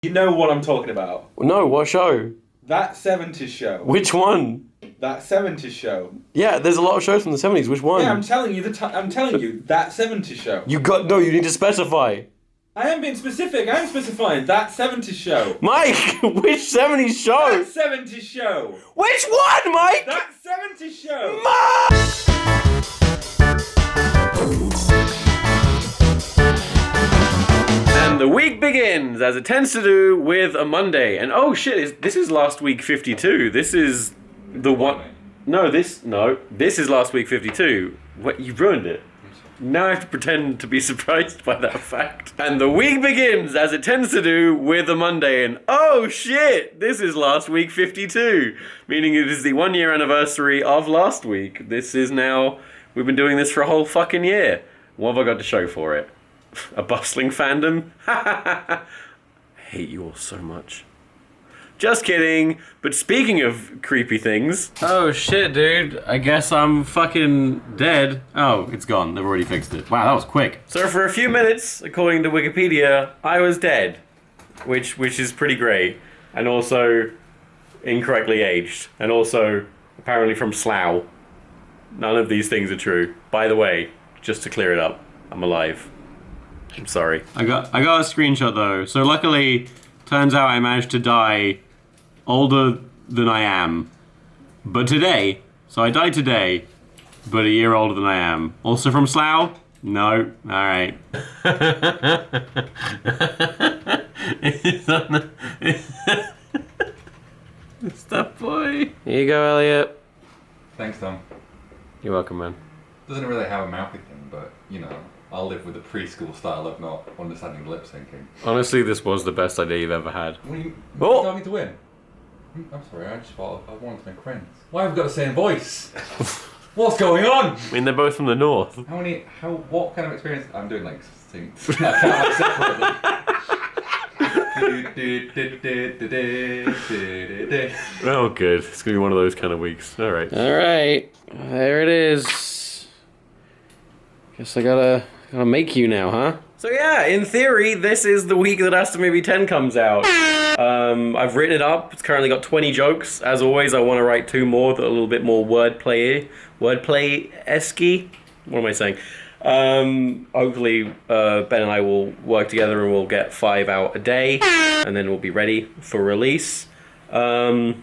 You know what I'm talking about. No, what show? That 70s show. Which one? That 70s show. Yeah, there's a lot of shows from the 70s. Which one? Yeah, I'm telling you that 70s show. You need to specify. I am being specific. I'm specifying that 70s show. Mike, which 70s show? That 70s show. Which one, Mike? That 70s show. And the week begins, as it tends to do, with a Monday. And oh shit, this is last week 52. This is the one... this is last week 52. What, you ruined it. Now I have to pretend to be surprised by that fact. And the week begins, as it tends to do, with a Monday. And oh shit, this is last week 52. Meaning it is the 1 year anniversary of last week. This is now... We've been doing this for a whole fucking year. What have I got to show for it? A bustling fandom? I hate you all so much. Just kidding. But speaking of creepy things... Oh shit, dude. I guess I'm fucking dead. Oh, it's gone. They've already fixed it. Wow, that was quick. So for a few minutes, according to Wikipedia, I was dead. Which is pretty great. And also incorrectly aged. And also apparently from Slough. None of these things are true. By the way, just to clear it up, I'm alive. I'm sorry. I got a screenshot though. So luckily, turns out I managed to die older than I am. But today. So I died today, but a year older than I am. Also from Slough? No. Alright. It's that boy. Here you go, Elliot. Thanks, Tom. You're welcome, man. Doesn't really have a mouthy thing, but, you know, I'll live with the preschool style of not understanding lip syncing. Honestly, this was the best idea you've ever had. What are you Oh! telling me to win? I'm sorry, I just thought I wanted to make friends. Why have we got the same voice? What's going on? I mean, they're both from the north. What kind of experience? I'm doing like sync. I can't separately. Oh, good. It's gonna be one of those kind of weeks. All right. All right. There it is. Guess I gotta make you now, huh? So yeah, in theory, this is the week that Astro Movie 10 comes out. I've written it up. It's currently got 20 jokes. As always, I want to write 2 more that are a little bit more wordplay-esque. What am I saying? Hopefully, Ben and I will work together and we'll get 5 out a day, and then we'll be ready for release. I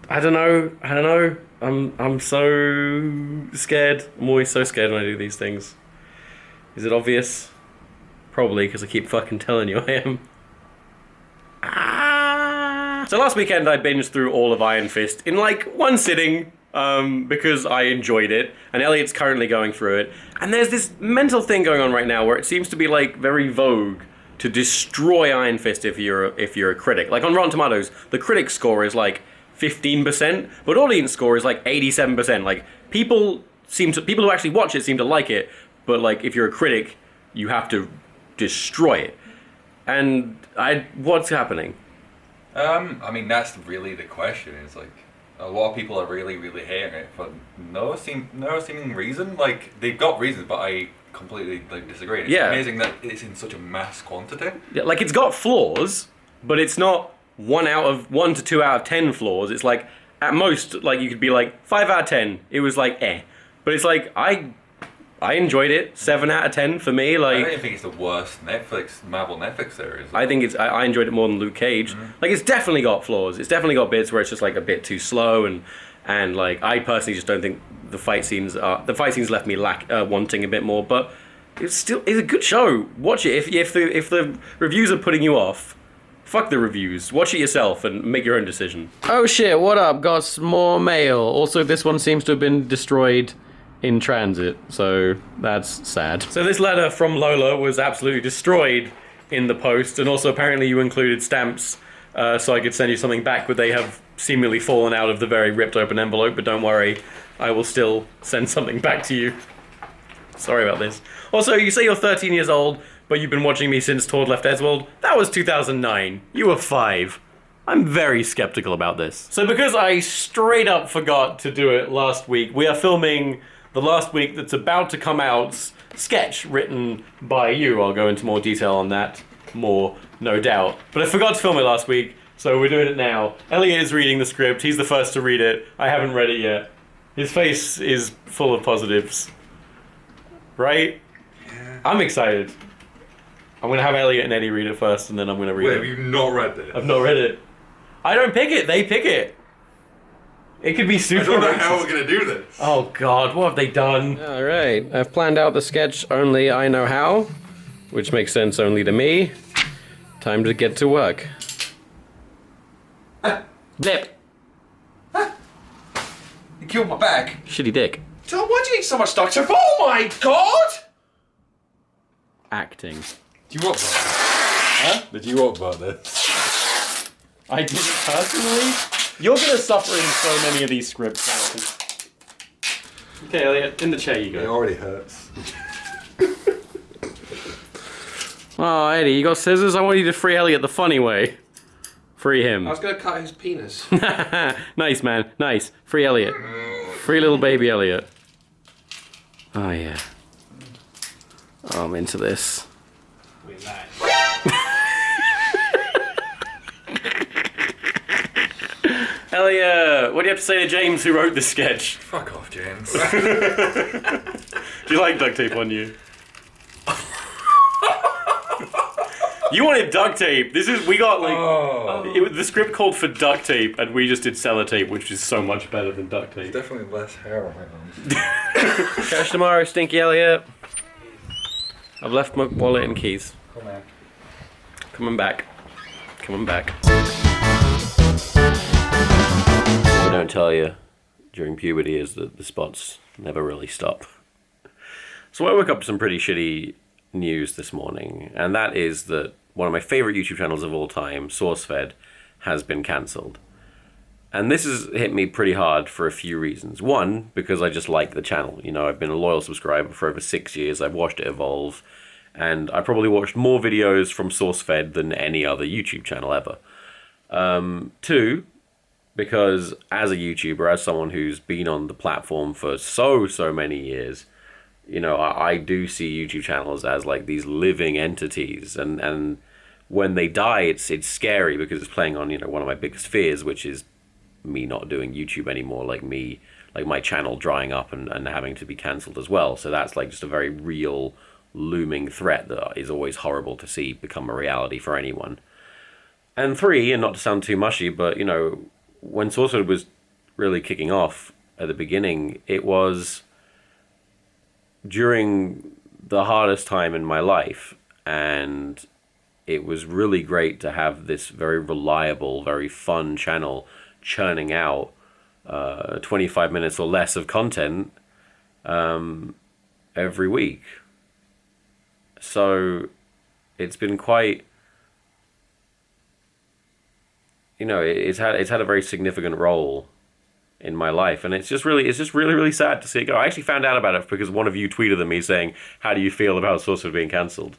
don't know. I'm so scared. I'm always so scared when I do these things. Is it obvious? Probably, because I keep fucking telling you I am. So last weekend I binged through all of Iron Fist in like one sitting, because I enjoyed it, and Elliot's currently going through it. And there's this mental thing going on right now where it seems to be like very vogue to destroy Iron Fist if you're a critic. Like on Rotten Tomatoes, the critic score is like 15%, but audience score is like 87%. Like people who actually watch it seem to like it, but like if you're a critic, you have to destroy it. And what's happening? I mean, that's really the question. It's like a lot of people are really, really hating it for no seeming reason. Like they've got reasons, but I completely disagree. It's amazing that it's in such a mass quantity. Yeah, like it's got flaws, but it's not 1 to 2 out of 10 flaws. It's like at most, like you could be like 5 out of 10. It was like but it's like I enjoyed it. 7 out of 10 for me. Like I don't even think it's the worst Marvel Netflix series. I think I enjoyed it more than Luke Cage. Mm-hmm. Like it's definitely got flaws. It's definitely got bits where it's just like a bit too slow, and like I personally just don't think the fight scenes left me wanting a bit more. But it's a good show. Watch it. If the reviews are putting you off, fuck the reviews. Watch it yourself and make your own decision. Oh shit! What up? Got some more mail. Also, this one seems to have been destroyed in transit, so that's sad. So this letter from Lola was absolutely destroyed in the post, and also apparently you included stamps so I could send you something back, but they have seemingly fallen out of the very ripped open envelope, but don't worry, I will still send something back to you. Sorry about this. Also, you say you're 13 years old, but you've been watching me since Tord left Eswold. That was 2009. You were 5. I'm very skeptical about this. So because I straight up forgot to do it last week, we are filming the last week that's about to come out's sketch written by you. I'll go into more detail on that more, no doubt. But I forgot to film it last week, so we're doing it now. Elliot is reading the script. He's the first to read it. I haven't read it yet. His face is full of positives. Right? Yeah. I'm excited. I'm gonna have Elliot and Eddie read it first, and then I'm gonna read it. Have you not read it? I've not read it. I don't pick it. They pick it. It could be super. I don't know racist. how we're gonna do this. Oh God, what have they done? All right, I've planned out the sketch. Only I know how, which makes sense only to me. Time to get to work. Blip. You killed my back. Shitty dick. Tom, why do you eat so much Dr. Oh my God! Acting. Do you want about this? Huh? Did you want about this? I didn't personally. You're gonna suffer in so many of these scripts. Alison. Okay, Elliot, in the chair you It go. already hurts. Oh, Eddie, you got scissors? I want you to free Elliot the funny way. Free him. I was gonna cut his penis. Nice, man. Nice. Free Elliot. Free little baby Elliot. Oh, yeah. Oh, I'm into this. Elliot, what do you have to say to James who wrote the sketch? Fuck off, James. Do you like duct tape on you? You wanted duct tape. We got like the script called for duct tape, and we just did sellotape, which is so much better than duct tape. Definitely less hair on my arms. Cash tomorrow, Stinky Elliot. I've left my wallet and keys. Come on. Coming back. Coming back. What I don't tell you during puberty is that the spots never really stop. So I woke up to some pretty shitty news this morning, and that is that one of my favorite YouTube channels of all time, SourceFed, has been cancelled. And this has hit me pretty hard for a few reasons. One, because I just like the channel. You know, I've been a loyal subscriber for over 6 years. I've watched it evolve, and I probably watched more videos from SourceFed than any other YouTube channel ever. Two, because as a YouTuber, as someone who's been on the platform for so many years, you know, I do see YouTube channels as like these living entities, and when they die, it's scary because it's playing on, you know, one of my biggest fears, which is me not doing YouTube anymore, like my channel drying up and having to be cancelled as well. So that's like just a very real looming threat that is always horrible to see become a reality for anyone. And three, and not to sound too mushy, but you know, when SourceFed was really kicking off at the beginning, it was during the hardest time in my life, and it was really great to have this very reliable, very fun channel churning out 25 minutes or less of content every week. So it's been quite, you know, it's had a very significant role in my life, and it's just really sad to see it go. I actually found out about it because one of you tweeted at me saying, "How do you feel about SourceFed being cancelled?"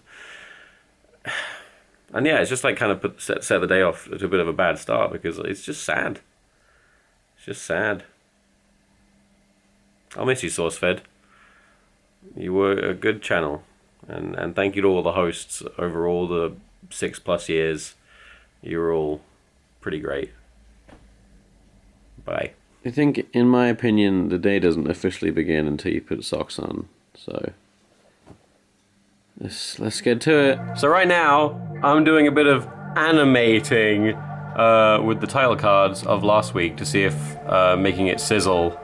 And yeah, it's just like kind of set the day off to a bit of a bad start because it's just sad. It's just sad. I'll miss you, SourceFed. You were a good channel, and thank you to all the hosts over all the 6+ years. You were all pretty great. Bye. I think, in my opinion, the day doesn't officially begin until you put socks on, so let's get to it. So right now, I'm doing a bit of animating with the title cards of last week to see if making it sizzle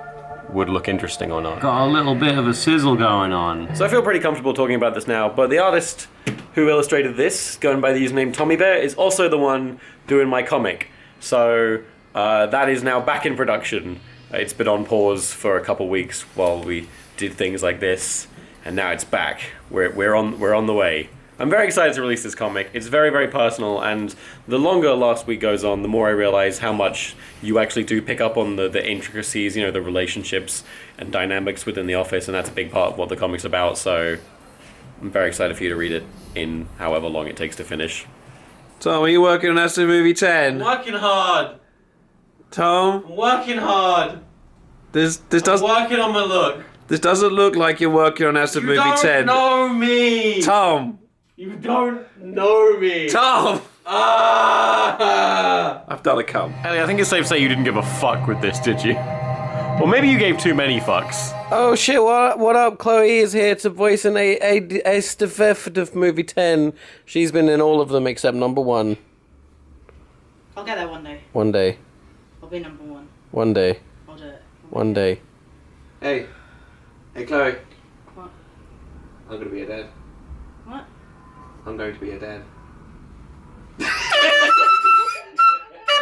would look interesting or not. Got a little bit of a sizzle going on. So I feel pretty comfortable talking about this now, but the artist who illustrated this, going by the username Tommy Bear, is also the one doing my comic. So that is now back in production. It's been on pause for a couple weeks while we did things like this, and now it's back. We're on the way. I'm very excited to release this comic. It's very, very personal, and the longer last week goes on, the more I realize how much you actually do pick up on the intricacies, you know, the relationships and dynamics within the office, and that's a big part of what the comic's about, so I'm very excited for you to read it in however long it takes to finish. Tom, are you working on Astro Movie 10? Working hard. Tom? I'm working hard. This I'm working on my look. doesn't look like you're working on Astro Movie 10. You don't know me. Tom, You don't know me. Tom! Ah! I've done a cum. Ellie, I think it's safe to say you didn't give a fuck with this, did you? Or maybe you gave too many fucks. Oh shit, what up? Chloe is here to voice in a definitive movie 10. She's been in all of them except number 1. I'll get there one day. One day. I'll be number 1. One day. I'll do it. One day. Hey. Hey, Chloe. What? I'm gonna be a dad. What? I'm going to be a dad. Oh,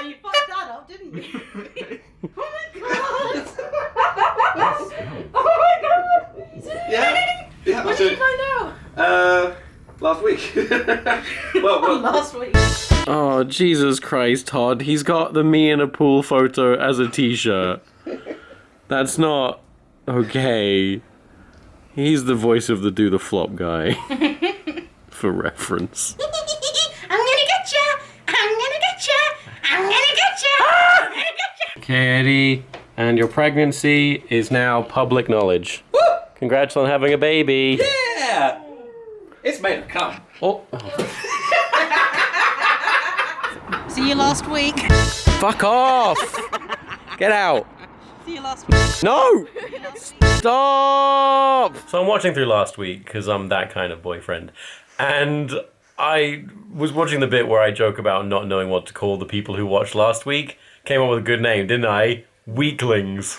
you fucked that up, didn't you? Oh my god! Oh my god! Yeah, When did you find out? Last week. well, Last week. Oh, Jesus Christ, Todd. He's got the me in a pool photo as a t-shirt. That's not okay. He's the voice of the do the flop guy. For reference. I'm gonna get ya! I'm gonna get ya! I'm gonna get ya! I'm gonna get ya! Okay, Eddie. And your pregnancy is now public knowledge. Woo! Congrats on having a baby. Yeah! It's made of cum. Oh. See you last week. Fuck off! Get out. See you last week. No! See you last week. Stop! So I'm watching through last week because I'm that kind of boyfriend. And I was watching the bit where I joke about not knowing what to call the people who watched last week. Came up with a good name, didn't I? Weaklings.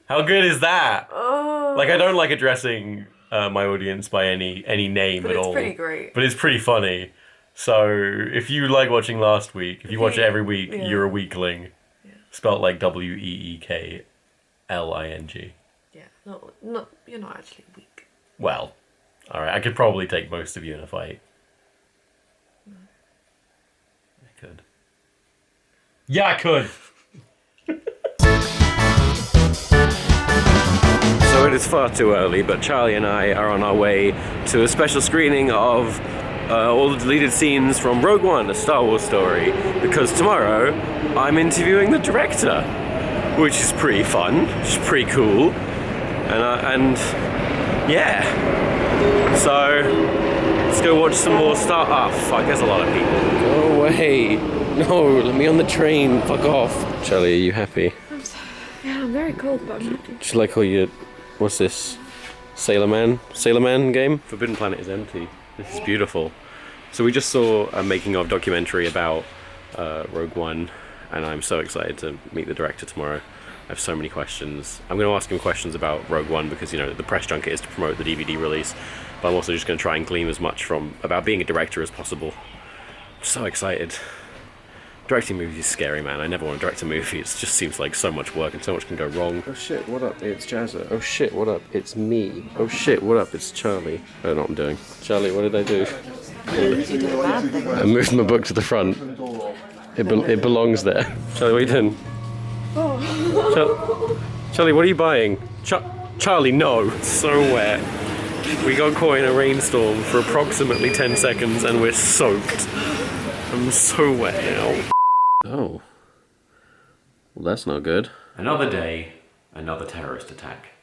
How good is that? Like, I don't like addressing my audience by any name at all. But it's pretty great. But it's pretty funny. So if you like watching last week, if you watch it every week, you're a weakling. Yeah. Spelt like Weekling. Yeah, not you're not actually weak. Well, alright, I could probably take most of you in a fight. I could. Yeah, I could! So it is far too early, but Charlie and I are on our way to a special screening of all the deleted scenes from Rogue One, a Star Wars story, because tomorrow I'm interviewing the director, which is pretty fun, which is pretty cool, and yeah. So let's go watch some more Star. Ah, fuck! There's a lot of people. Go away! No, let me on the train. Fuck off. Charlie, are you happy? I'm very cold, but I'm happy. Should I call you? What's this? Sailor Man game? Forbidden Planet is empty. This is beautiful. So we just saw a making of documentary about Rogue One, and I'm so excited to meet the director tomorrow. I have so many questions. I'm going to ask him questions about Rogue One because, you know, the press junket is to promote the DVD release, but I'm also just going to try and glean as much about being a director as possible. I'm so excited. Directing movies is scary, man. I never want to direct a movie. It just seems like so much work and so much can go wrong. Oh shit, what up? It's Jazza. Oh shit, what up? It's me. Oh shit, what up? It's Charlie. I don't know what I'm doing. Charlie, what did I do? You did a bad thing. I moved my book to the front. It belongs there. Charlie, what are you doing? Oh. Charlie, what are you buying? Charlie, no. It's so wet. We got caught in a rainstorm for approximately 10 seconds and we're soaked. I'm so wet now. Oh. Well, that's not good. Another day, another terrorist attack.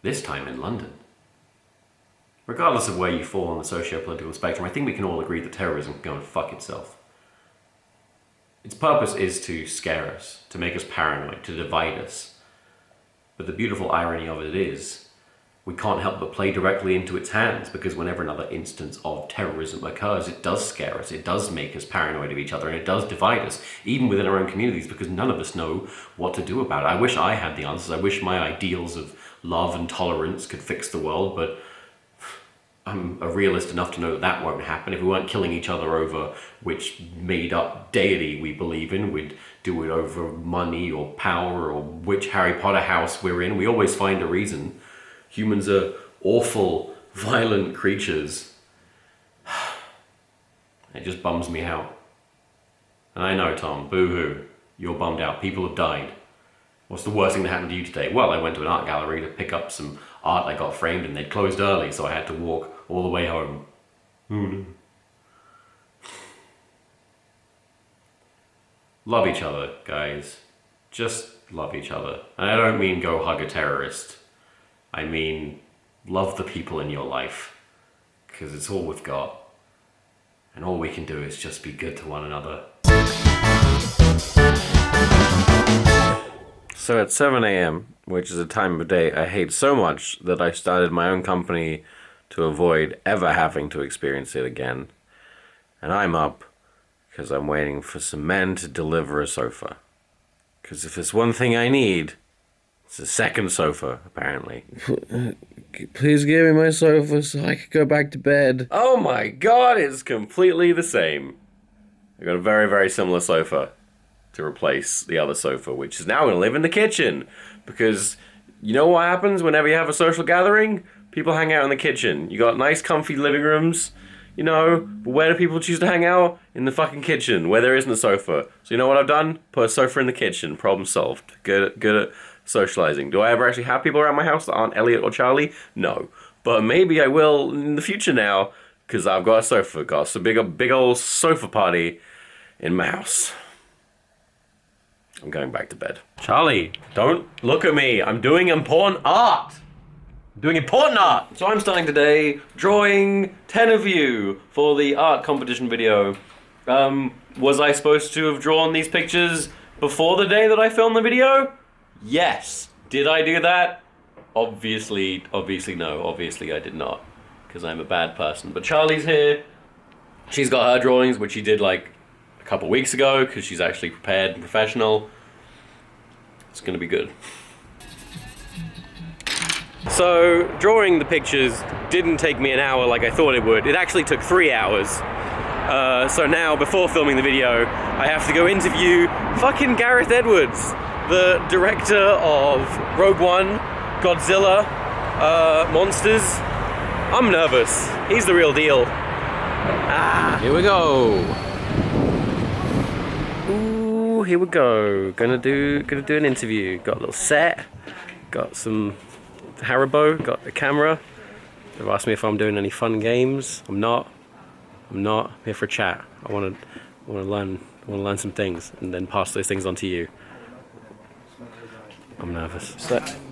This time in London. Regardless of where you fall on the socio-political spectrum, I think we can all agree that terrorism can go and fuck itself. Its purpose is to scare us, to make us paranoid, to divide us. But the beautiful irony of it is, we can't help but play directly into its hands, because whenever another instance of terrorism occurs, it does scare us, it does make us paranoid of each other, and it does divide us, even within our own communities, because none of us know what to do about it. I wish I had the answers. I wish my ideals of love and tolerance could fix the world, but I'm a realist enough to know that that won't happen. If we weren't killing each other over which made-up deity we believe in, we'd do it over money or power or which Harry Potter house we're in. We always find a reason. Humans are awful, violent creatures. It just bums me out. And I know, Tom, boo-hoo, you're bummed out. People have died. What's the worst thing that happened to you today? Well, I went to an art gallery to pick up some art I got framed and they'd closed early, so I had to walk all the way home. Love each other, guys. Just love each other. And I don't mean go hug a terrorist. I mean, love the people in your life. because it's all we've got. And all we can do is just be good to one another. So at 7 a.m., which is a time of day I hate so much that I started my own company to avoid ever having to experience it again. And I'm up because I'm waiting for some men to deliver a sofa. Because if there's one thing I need, it's a second sofa, apparently. Please give me my sofa so I can go back to bed. Oh my god, it's completely the same. I got a very, very similar sofa to replace the other sofa, which is now going to live in the kitchen. Because you know what happens whenever you have a social gathering? People hang out in the kitchen. You got nice, comfy living rooms, you know, but where do people choose to hang out? In the fucking kitchen, where there isn't a sofa. So you know what I've done? Put a sofa in the kitchen. Problem solved. Good at socializing. Do I ever actually have people around my house that aren't Elliot or Charlie? No. But maybe I will in the future now, because I've got a sofa. Got a big old sofa party in my house. I'm going back to bed. Charlie, don't look at me. I'm doing important art. Doing important art. So I'm starting today drawing 10 of you for the art competition video. Was I supposed to have drawn these pictures before the day that I filmed the video? Yes. Did I do that? Obviously no. Obviously I did not, because I'm a bad person. But Charlie's here. She's got her drawings, which she did like a couple weeks ago, because she's actually prepared and professional. It's gonna be good. So, drawing the pictures didn't take me an hour like I thought it would. It actually took 3 hours. So now, before filming the video, I have to go interview fucking Gareth Edwards, the director of Rogue One, Godzilla, Monsters. I'm nervous. He's the real deal. Here we go. Ooh, here we go. Gonna do an interview. Got a little set. Got some Haribo, got the camera. They've asked me if I'm doing any fun games. I'm not. I'm here for a chat. I want to learn some things and then pass those things on to you. I'm nervous.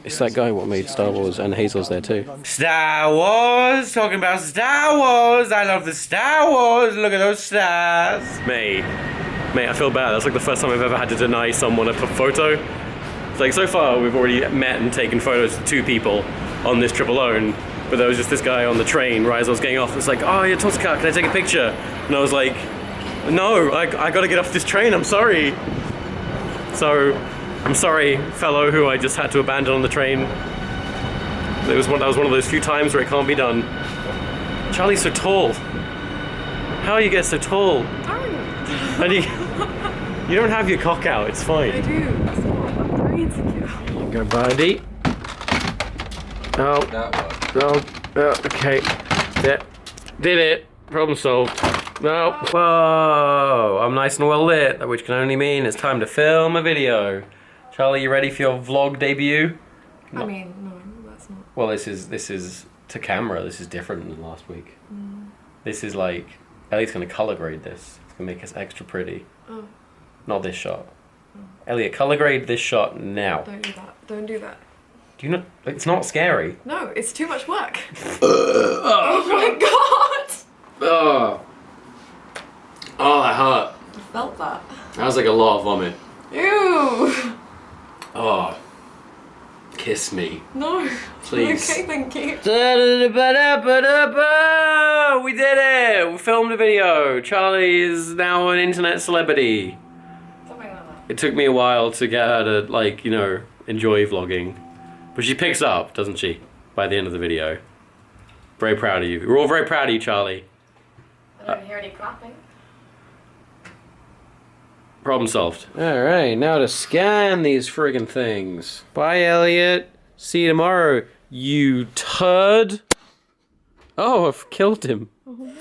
It's that guy what made Star Wars, and Hazel's there too. Star Wars, talking about Star Wars. I love the Star Wars. Look at those stars. Mate, I feel bad. That's like the first time I've ever had to deny someone a photo. It's like, so far we've already met and taken photos of 2 people on this trip alone, but there was just this guy on the train right as I was getting off. It's like, oh yeah, Tosca, can I take a picture? And I was like, no, I gotta get off this train, I'm sorry. So, I'm sorry, fellow who I just had to abandon on the train. That was one of those few times where it can't be done. Charlie's so tall. How do you get so tall? And you don't have your cock out, it's fine. I do. I'm very insecure. Go, buddy. Oh. Okay. Yeah. Did it. Problem solved. No. Whoa. I'm nice and well lit, which can only mean it's time to film a video. Charlie, you ready for your vlog debut? I mean, no, that's not. Well, this is to camera. This is different than last week. This is like, Elliot's gonna color grade this. It's gonna make us extra pretty. Oh. Not this shot. Elliot, color grade this shot now. Don't do that. Don't do that. Do you not? It's not scary. No, it's too much work. Oh my god! Oh, that hurt. I felt that. That was like a lot of vomit. Ew! Oh, kiss me. No. Please. Okay, thank you. We did it! We filmed a video. Charlie is now an internet celebrity. Something like that. It took me a while to get her to, like, you know, enjoy vlogging. But she picks up, doesn't she? By the end of the video. Very proud of you. We're all very proud of you, Charlie. I don't hear any clapping. Problem solved. Alright, now to scan these friggin' things. Bye, Elliot. See you tomorrow, you turd. Oh, I've killed him.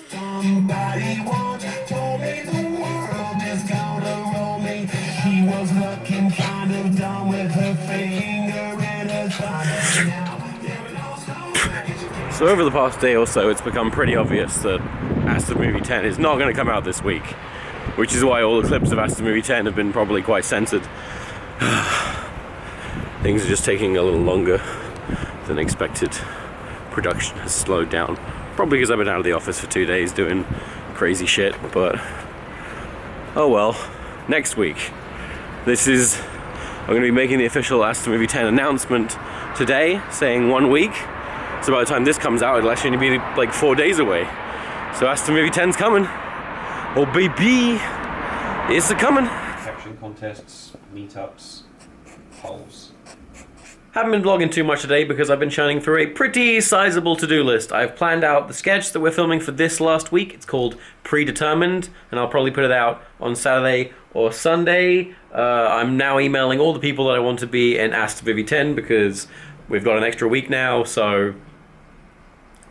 Somebody once told me the world is gonna roll me. She was looking kind of dumb with her finger in her thumb. So over the past day or so, it's become pretty obvious that Aston Movie 10 is not going to come out this week, which is why all the clips of Aston Movie 10 have been probably quite censored. Things are just taking a little longer than expected. Production has slowed down Probably because I've been out of the office for 2 days doing crazy shit, but oh well. Next week, I'm going to be making the official Aston Movie 10 announcement today, saying 1 week. So by the time this comes out, it'll actually only be like 4 days away. So Aston Movie 10's coming. Oh baby, it's a-coming. Caption contests, meetups, polls. Haven't been vlogging too much today because I've been churning through a pretty sizable to-do list. I've planned out the sketch that we're filming for this last week. It's called Predetermined, and I'll probably put it out on Saturday or Sunday. I'm now emailing all the people that I want to be in Aston Movie 10 because we've got an extra week now, so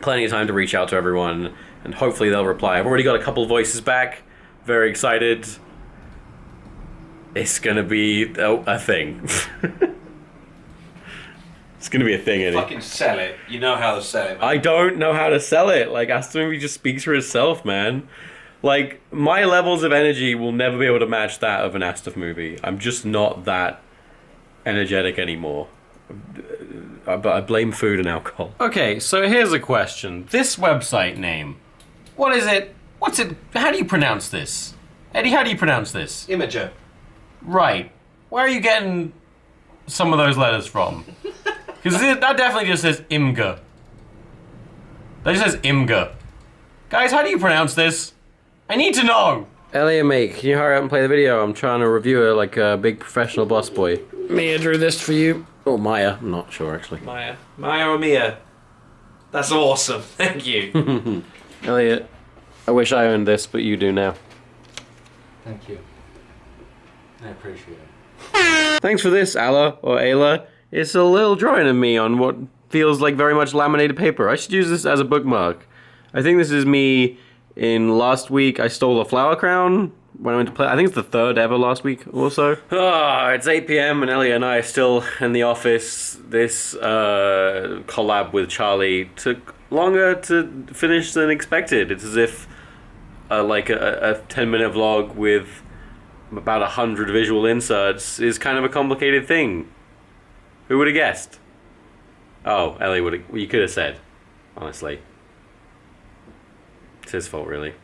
plenty of time to reach out to everyone, and hopefully they'll reply. I've already got a couple voices back. Very excited. It's gonna be a thing. It's gonna be a thing, Eddie. Fucking sell it. You know how to sell it, man. I don't know how to sell it. Like, Aston Movie just speaks for itself, man. Like, my levels of energy will never be able to match that of an Aston Movie. I'm just not that energetic anymore. But I blame food and alcohol. Okay, so here's a question. This website name, what is it? What's it? How do you pronounce this? Eddie, how do you pronounce this? Imager. Right. Where are you getting some of those letters from? Because that definitely just says Imgur. That just says Imgur. Guys, how do you pronounce this? I need to know! Elliot, mate, can you hurry up and play the video? I'm trying to review it like a big professional boss boy. Mia drew this for you. Oh, Maya. I'm not sure, actually. Maya or Mia? That's awesome. Thank you. Elliot, I wish I owned this, but you do now. Thank you. I appreciate it. Thanks for this, Alla, or Ayla. It's a little drawing of me on what feels like very much laminated paper. I should use this as a bookmark. I think this is me in last week. I stole a flower crown when I went to play. I think it's the third ever last week also. It's 8 p.m. and Elliot and I are still in the office. This collab with Charlie took longer to finish than expected. It's as if like a 10-minute vlog with about 100 visual inserts is kind of a complicated thing. Who would have guessed? Oh, Ellie you could have said, honestly. It's his fault, really.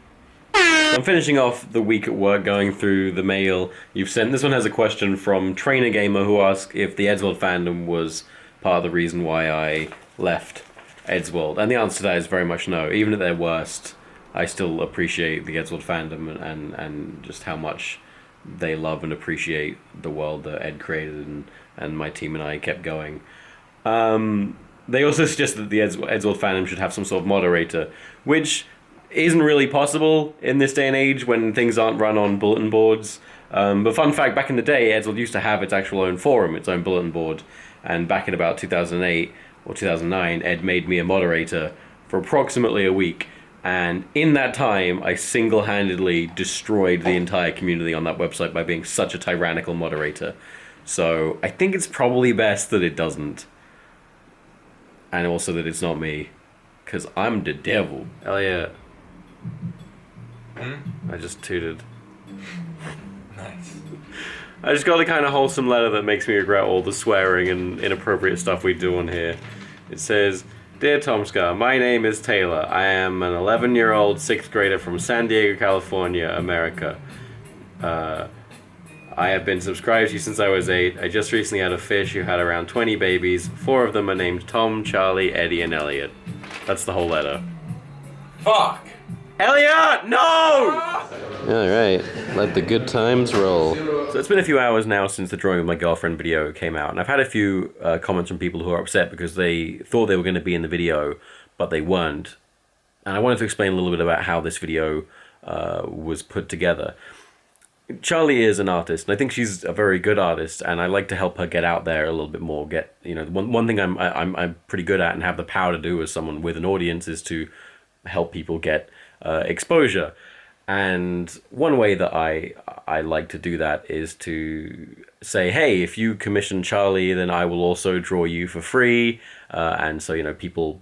I'm finishing off the week at work going through the mail you've sent. This one has a question from Trainer Gamer who asked if the Eddsworld fandom was part of the reason why I left Eddsworld. And the answer to that is very much no. Even at their worst, I still appreciate the Eddsworld fandom and just how much they love and appreciate the world that Ed created and my team and I kept going. They also suggested that the Eddsworld fandom should have some sort of moderator, which isn't really possible in this day and age when things aren't run on bulletin boards. But fun fact, back in the day, Eddsworld used to have its actual own forum, its own bulletin board. And back in about 2008 or 2009, Ed made me a moderator for approximately a week. And in that time, I single-handedly destroyed the entire community on that website by being such a tyrannical moderator. So I think it's probably best that it doesn't. And also that it's not me. Because I'm the devil. Elliot. I just tooted. Nice. I just got a kind of wholesome letter that makes me regret all the swearing and inappropriate stuff we do on here. It says, Dear Tomska, my name is Taylor. I am an 11-year-old 6th grader from San Diego, California, America. I have been subscribed to you since I was 8. I just recently had a fish who had around 20 babies. 4 of them are named Tom, Charlie, Eddie, and Elliot. That's the whole letter. Fuck! Elliot, no! Alright, let the good times roll. So it's been a few hours now since the Drawing with My Girlfriend video came out, and I've had a few comments from people who are upset because they thought they were going to be in the video, but they weren't. And I wanted to explain a little bit about how this video was put together. Charlie is an artist, and I think she's a very good artist, and I like to help her get out there a little bit more. Get, you know, one thing I'm pretty good at and have the power to do as someone with an audience is to help people get exposure. And one way that I like to do that is to say, hey, if you commission Charlie, then I will also draw you for free. And so, you know, people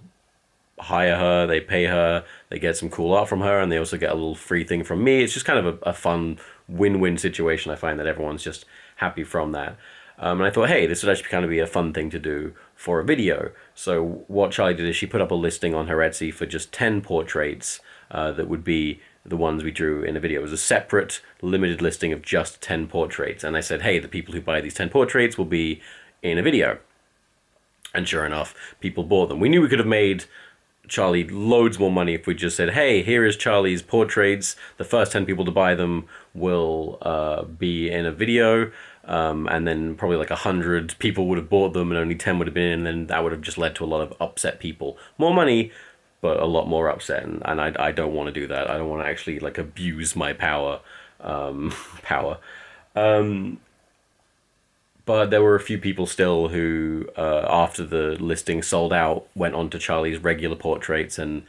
hire her, they pay her, they get some cool art from her, and they also get a little free thing from me. It's just kind of a fun win-win situation. I find that everyone's just happy from that. And I thought, hey, this would actually kind of be a fun thing to do for a video. So what Charlie did is she put up a listing on her Etsy for just 10 portraits that would be the ones we drew in a video. It was a separate, limited listing of just 10 portraits. And I said, hey, the people who buy these 10 portraits will be in a video. And sure enough, people bought them. We knew we could have made Charlie loads more money if we just said, hey, here is Charlie's portraits. The first 10 people to buy them will be in a video. And then probably like 100 people would have bought them and only 10 would have been in, and then that would have just led to a lot of upset people. More money, but a lot more upset, and I don't want to do that. I don't want to actually like abuse my power. But there were a few people still who, after the listing sold out, went on to Charlie's regular portraits and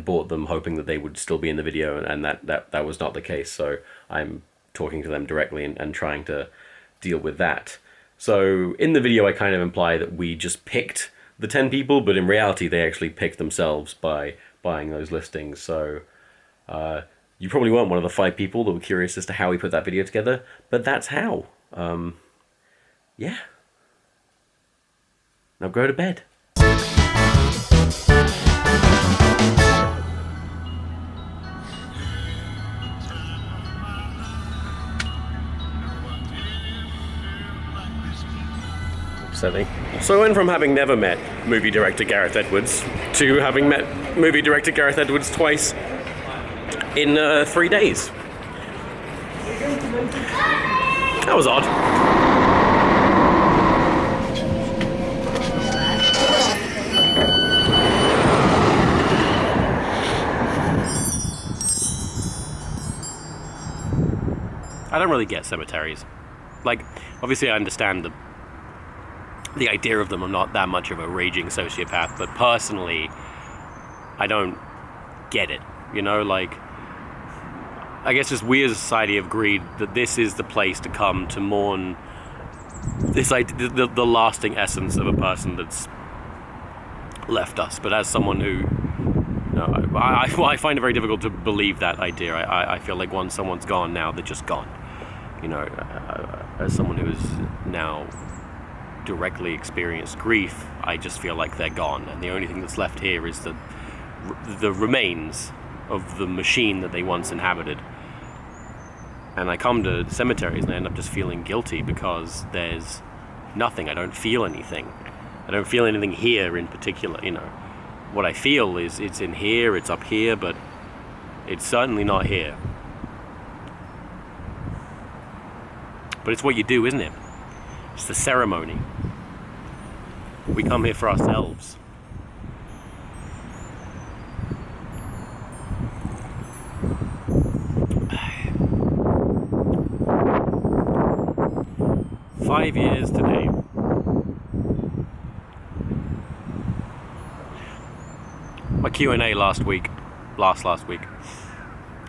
bought them, hoping that they would still be in the video, and that was not the case. So I'm talking to them directly and trying to deal with that. So in the video I kind of imply that we just picked the 10 people, but in reality they actually picked themselves by buying those listings. So you probably weren't one of the 5 people that were curious as to how we put that video together, but that's how. Yeah. Now go to bed. Upsetting. So I went from having never met movie director Gareth Edwards to having met movie director Gareth Edwards twice in 3 days. That was odd. I don't really get cemeteries. Like, obviously I understand the idea of them. I'm not that much of a raging sociopath, but personally, I don't get it. You know, like, I guess just we as a society have agreed that this is the place to come to mourn this, like, the lasting essence of a person that's left us. But as someone who, I find it very difficult to believe that idea. I feel like once someone's gone, now they're just gone. You know, as someone who has now directly experienced grief, I just feel like they're gone, and the only thing that's left here is the remains of the machine that they once inhabited. And I come to cemeteries and I end up just feeling guilty because there's nothing. I don't feel anything. I don't feel anything here in particular. You know, what I feel is it's in here, it's up here, but it's certainly not here. But it's what you do, isn't it? It's the ceremony. We come here for ourselves. "5 years today. My Q&A last week,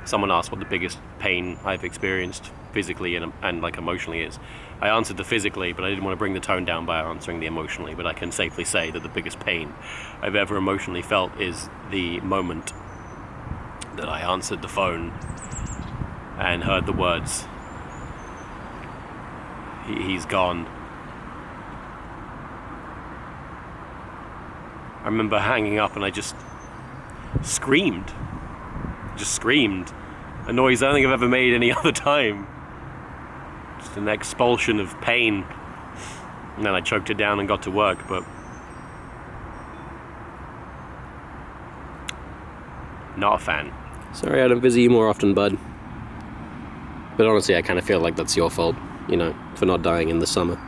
someone asked what the biggest pain I've experienced physically and like emotionally is. I answered the physically, but I didn't want to bring the tone down by answering the emotionally, but I can safely say that the biggest pain I've ever emotionally felt is the moment that I answered the phone and heard the words, he's gone. I remember hanging up and I just screamed. A noise I don't think I've ever made any other time. Just an expulsion of pain. And then I choked it down and got to work, but not a fan. Sorry I don't visit you more often, bud. But honestly, I kind of feel like that's your fault, you know, for not dying in the summer.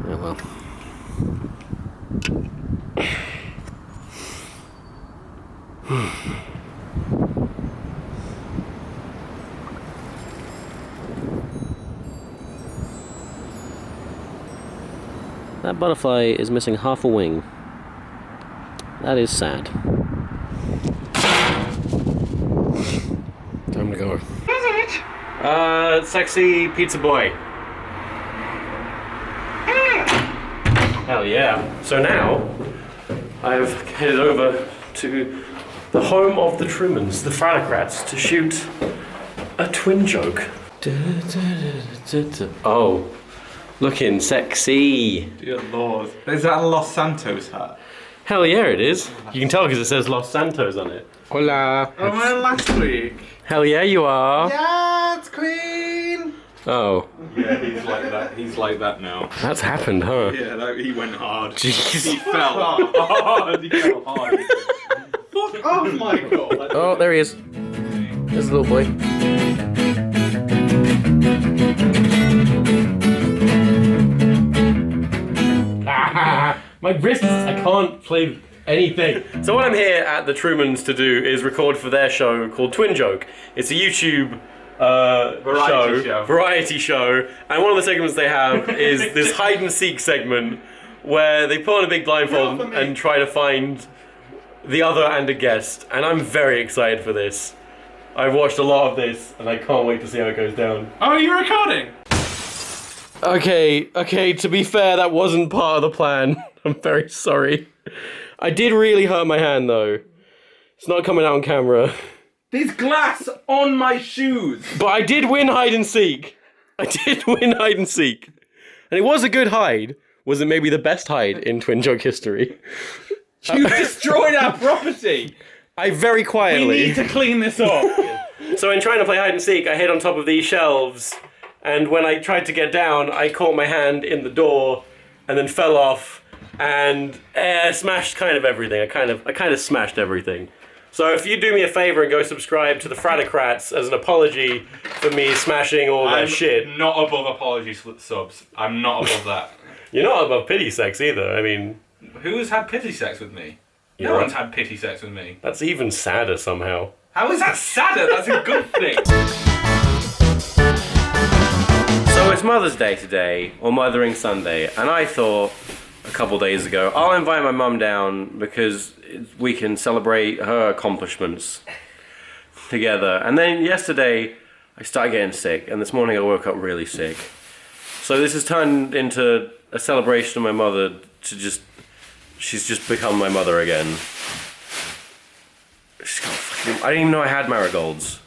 Oh well. That butterfly is missing half a wing. That is sad. Time to go. Sexy pizza boy. Hell yeah. So now, I've headed over to the home of the Trumans, the Phallocrats, to shoot a twin joke. Oh. Looking sexy. Dear Lord. Is that a Los Santos hat? Hell yeah, it is. You can tell because it says Los Santos on it. Hola. Oh, man, last week. Hell yeah, you are. Yeah, it's clean. Oh. Yeah, he's like that. He's like that now. That's happened, huh? Yeah, he went hard. Jeez. He fell hard. He fell hard. Fuck off, Michael. Oh, there he is. There's the little boy. My wrists, I can't play anything. So what I'm here at the Trumans to do is record for their show called Twin Joke. It's a YouTube variety show, and one of the segments they have is this hide and seek segment where they put on a big blindfold and try to find the other and a guest, and I'm very excited for this. I've watched a lot of this, and I can't wait to see how it goes down. Oh, you're recording? Okay, to be fair, that wasn't part of the plan. I'm very sorry. I did really hurt my hand, though. It's not coming out on camera. There's glass on my shoes. But I did win hide and seek. And it was a good hide. Was it maybe the best hide in Twin Joke history? You destroyed our property. I very quietly... We need to clean this up. So in trying to play hide and seek, I hid on top of these shelves, and when I tried to get down, I caught my hand in the door, and then fell off, and smashed kind of everything. I kind of smashed everything. So if you do me a favor and go subscribe to the Fratocrats as an apology for me smashing all their shit. I'm not above apology subs. I'm not above that. You're not above pity sex either. I mean, who's had pity sex with me? Yeah. No one's had pity sex with me. That's even sadder somehow. How is that sadder? That's a good thing. So it's Mother's Day today, or Mothering Sunday, and I thought a couple days ago, I'll invite my mum down because we can celebrate her accomplishments together. And then yesterday, I started getting sick, and this morning I woke up really sick. So this has turned into a celebration of my mother she's just become my mother again. I didn't even know I had marigolds.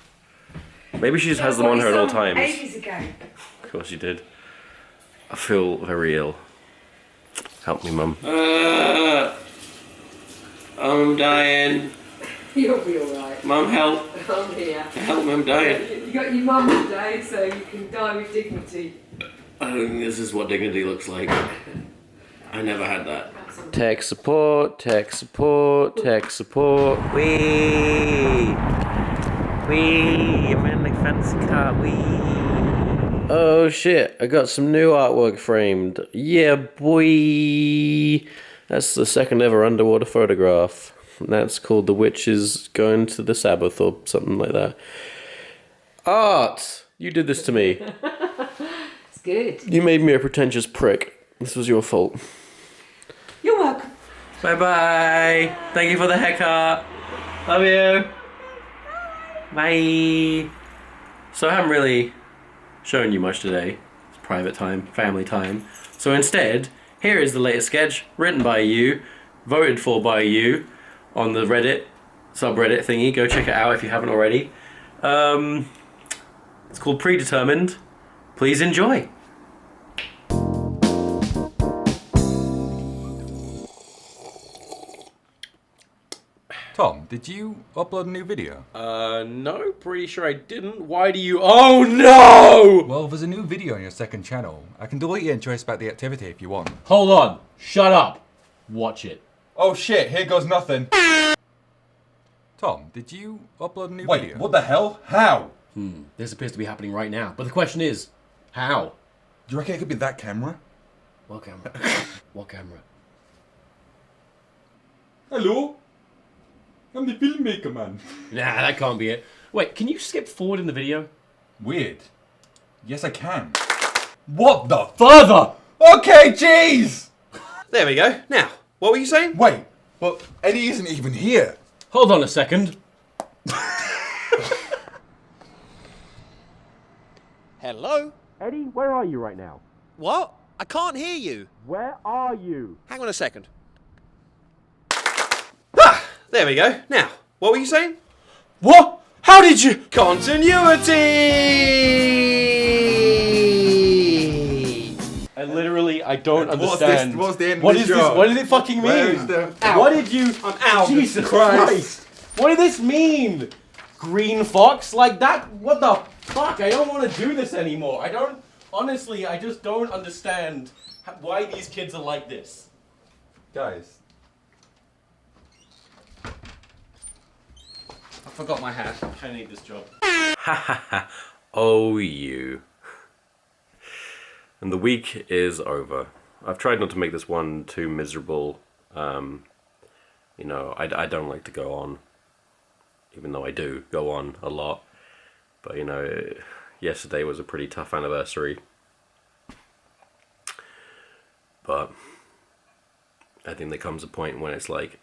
Maybe she just has them on her at all times. Ages ago. Of course you did. I feel very ill. Help me, Mum. I'm dying. You'll be alright. Mum, help. I'm here. Help me, I'm dying. You got your mum today, so you can die with dignity. I don't think this is what dignity looks like. I never had that. Tech support. Wee! I'm in the fancy car, wee! Oh shit, I got some new artwork framed. Yeah, boy! That's the second ever underwater photograph. That's called The Witch is Going to the Sabbath or something like that. Art! You did this to me. It's good. You made me a pretentious prick. This was your fault. You're welcome. Bye-bye. Thank you for the haircut. Love you. Bye. So I haven't really shown you much today. It's private time, family time. So instead, here is the latest sketch written by you, voted for by you on the Reddit subreddit thingy. Go check it out if you haven't already. It's called Predetermined. Please enjoy. Tom, did you upload a new video? No, pretty sure I didn't. Why do you... Oh, no! Well, there's a new video on your second channel. I can delete it and trace back the activity if you want. Hold on. Shut up. Watch it. Oh shit, here goes nothing. Tom, did you upload a new video? Wait, what the hell? How? This appears to be happening right now. But the question is, how? Do you reckon it could be that camera? What camera? What camera? Hello? I'm the filmmaker, man. Nah, that can't be it. Wait, can you skip forward in the video? Weird. Yes, I can. What the Further! Okay, jeez! There we go. Now, what were you saying? Wait, but Eddie isn't even here. Hold on a second. Hello? Eddie, where are you right now? What? I can't hear you. Where are you? Hang on a second. There we go. Now, what were you saying? What? How did you... Continuity! I I don't What's understand. this? What's the end of What this is this? job? What did it fucking Where mean? is the- What did you? I'm out. Jesus Christ. Christ! What did this mean? Green fox? Like that? What the fuck? I don't want to do this anymore. I don't. Honestly, I just don't understand why these kids are like this. Guys. I forgot my hat. I need this job. Oh, you. And the week is over. I've tried not to make this one too miserable. You know, I don't like to go on, even though I do go on a lot. But, you know, yesterday was a pretty tough anniversary. But I think there comes a point when it's like,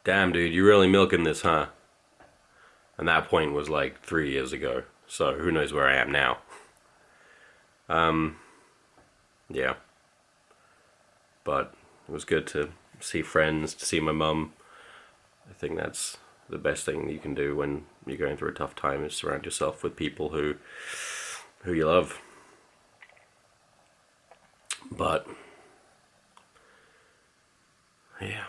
damn, dude, you're really milking this, huh? And that point was like 3 years ago. So who knows where I am now. Yeah. But it was good to see friends, to see my mum. I think that's the best thing you can do when you're going through a tough time, is surround yourself with people who you love. But yeah.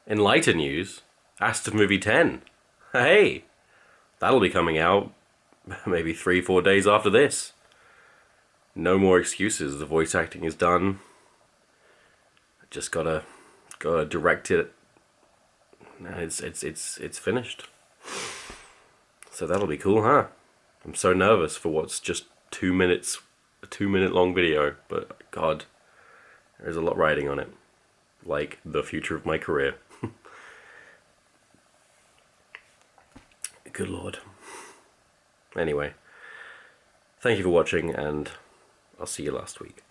In lighter news, Asta Movie 10. Hey, that'll be coming out maybe 3-4 days after this. No more excuses. The voice acting is done. Just gotta direct it. It's finished. So that'll be cool, huh? I'm so nervous for what's just 2 minutes, a 2-minute long video. But God, there's a lot riding on it. Like the future of my career. Good Lord. Anyway, thank you for watching, and I'll see you last week.